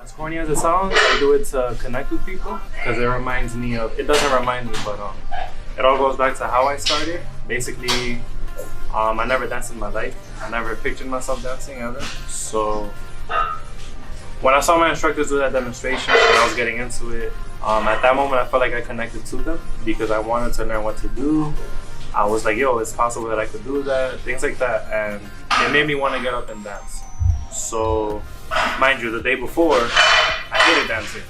As corny as it sounds, I do it to connect with people because it reminds me of, it doesn't remind me, but it all goes back to how I started. Basically, I never danced in my life. I never pictured myself dancing ever. So when I saw my instructors do that demonstration and I was getting into it, at that moment I felt like I connected to them because I wanted to learn what to do. I was like, yo, it's possible that I could do that, things like that, and it made me want to get up and dance. So, mind you, the day before, I hated dancing.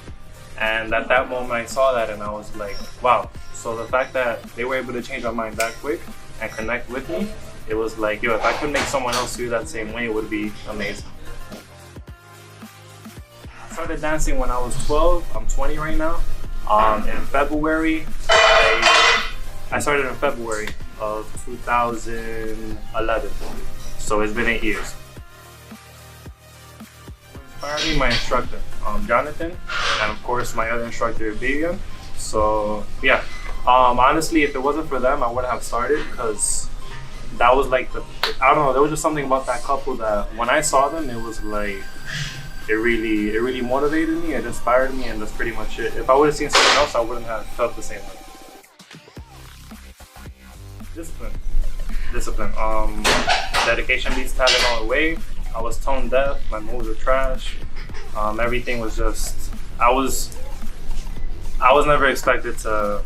And at that moment I saw that and I was like, wow. So the fact that they were able to change my mind that quick and connect with me, it was like, yo, if I could make someone else feel that same way, it would be amazing. I started dancing when I was 12, I'm 20 right now. In February, I started in February of 2011, so it's been 8 years. Inspired me, my instructor, Jonathan, and of course my other instructor, Vivian. So yeah, honestly, if it wasn't for them, I wouldn't have started because that was like I don't know, there was just something about that couple that when I saw them, it was like, it really motivated me, it inspired me, and that's pretty much it. If I would have seen someone else, I wouldn't have felt the same way. Discipline. Dedication beats talent all the way. I was tone deaf, my moves were trash. Everything was just, I was never expected to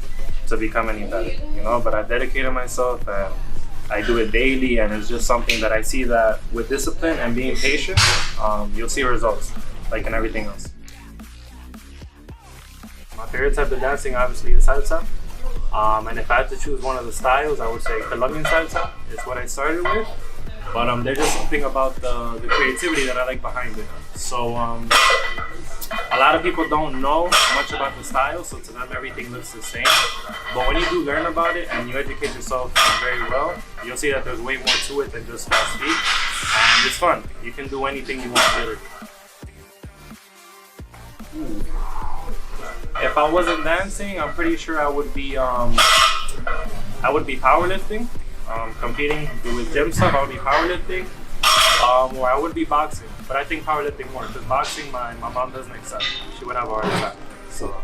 become any better, you know, but I dedicated myself and I do it daily, and it's just something that I see that with discipline and being patient, you'll see results, like in everything else. My favorite type of dancing obviously is salsa. And if I had to choose one of the styles, I would say Colombian salsa is what I started with. But there's just something about the creativity that I like behind it. So a lot of people don't know much about the style, so to them everything looks the same. But when you do learn about it and you educate yourself very well, you'll see that there's way more to it than just fast feet. And it's fun. You can do anything you want, literally. If I wasn't dancing, I'm pretty sure I would be powerlifting, competing with gym stuff. I would be powerlifting, or I would be boxing. But I think powerlifting more because boxing, my mom doesn't accept. She would have a heart attack. So,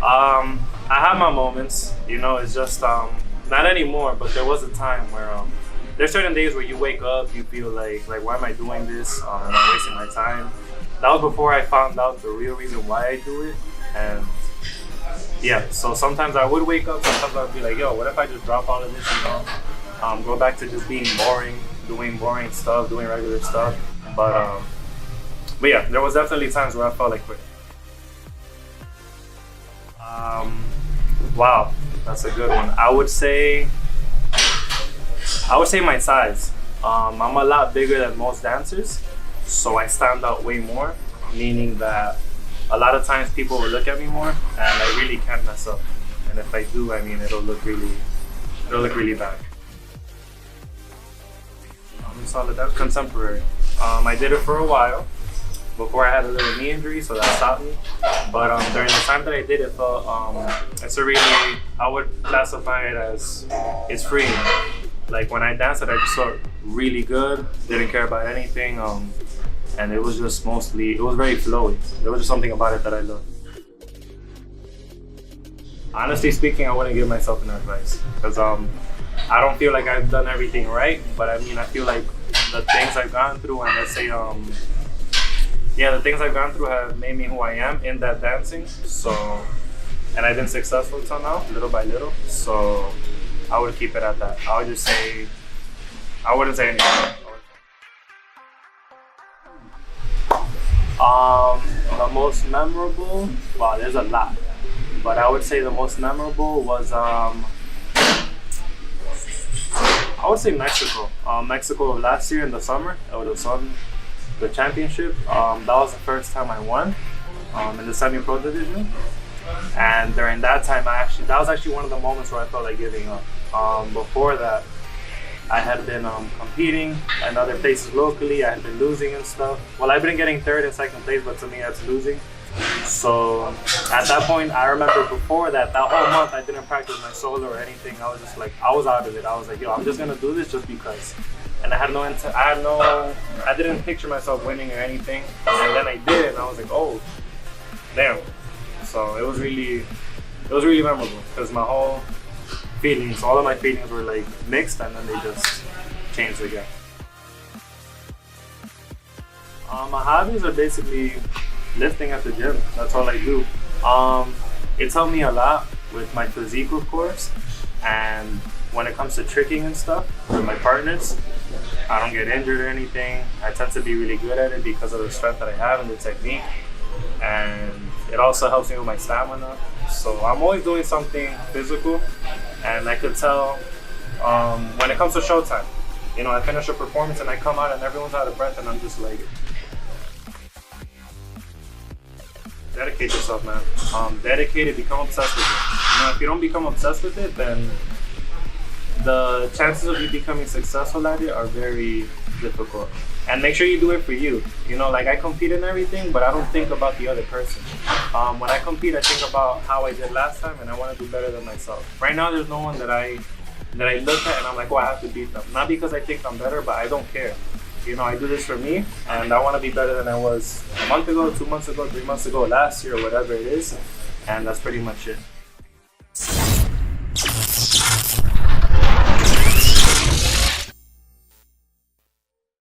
I have my moments. You know, it's just not anymore. But there was a time where there's certain days where you wake up, you feel like why am I doing this? Am I wasting my time? That was before I found out the real reason why I do it. And yeah, so sometimes I would wake up, sometimes I would be like, yo, what if I just drop all of this, you know, go back to just being boring, doing boring stuff, doing regular stuff. But yeah, there was definitely times where I felt like quitting. Wow, that's a good one. I would say my size. I'm a lot bigger than most dancers, so I stand out way more, meaning that a lot of times people will look at me more and I really can't mess up. And if I do, I mean, it'll look really bad. Solid dance, contemporary. I did it for a while before I had a little knee injury, so that stopped me. But during the time that I did it, felt it's a really, I would classify it as it's freeing. Like when I danced it, I just felt really good, didn't care about anything, and it was just mostly, it was very flowy. There was just something about it that I loved. Honestly speaking, I wouldn't give myself an advice because I don't feel like I've done everything right, but I mean, I feel like the things I've gone through, and let's say, the things I've gone through have made me who I am in that dancing. So, and I've been successful till now, little by little. So I would keep it at that. I would just say, I wouldn't say anything. The most memorable, wow, there's a lot, but I would say the most memorable was, I would say Mexico. Mexico last year in the summer, the championship. That was the first time I won in the semi-pro division. And during that time, that was actually one of the moments where I felt like giving up. Before that, I had been competing in other places locally. I had been losing and stuff. Well, I've been getting third and second place, but to me that's losing. So at that point, I remember before that whole month I didn't practice my solo or anything. I was just like, I was out of it. I was like, yo, I'm just gonna do this just because. and I didn't picture myself winning or anything, and then I did, and I was like, oh, damn. So it was really memorable because all of my feelings were like mixed, and then they just changed again. My hobbies are basically lifting at the gym. That's all I do. It's helped me a lot with my physique, of course, and when it comes to tricking and stuff with my partners, I don't get injured or anything. I tend to be really good at it because of the strength that I have and the technique, and it also helps me with my stamina. So I'm always doing something physical, and I could tell when it comes to showtime. You know, I finish a performance and I come out and everyone's out of breath, and I'm just like, dedicate yourself, man. Dedicate it, become obsessed with it. You know, if you don't become obsessed with it, then the chances of you becoming successful at it are very difficult. And make sure you do it for you. You know, like I compete in everything, but I don't think about the other person. When I compete, I think about how I did last time, and I want to do better than myself. Right now, there's no one that I look at and I'm like, oh, I have to beat them. Not because I think I'm better, but I don't care. You know, I do this for me, and I want to be better than I was a month ago, 2 months ago, 3 months ago, last year, whatever it is. And that's pretty much it.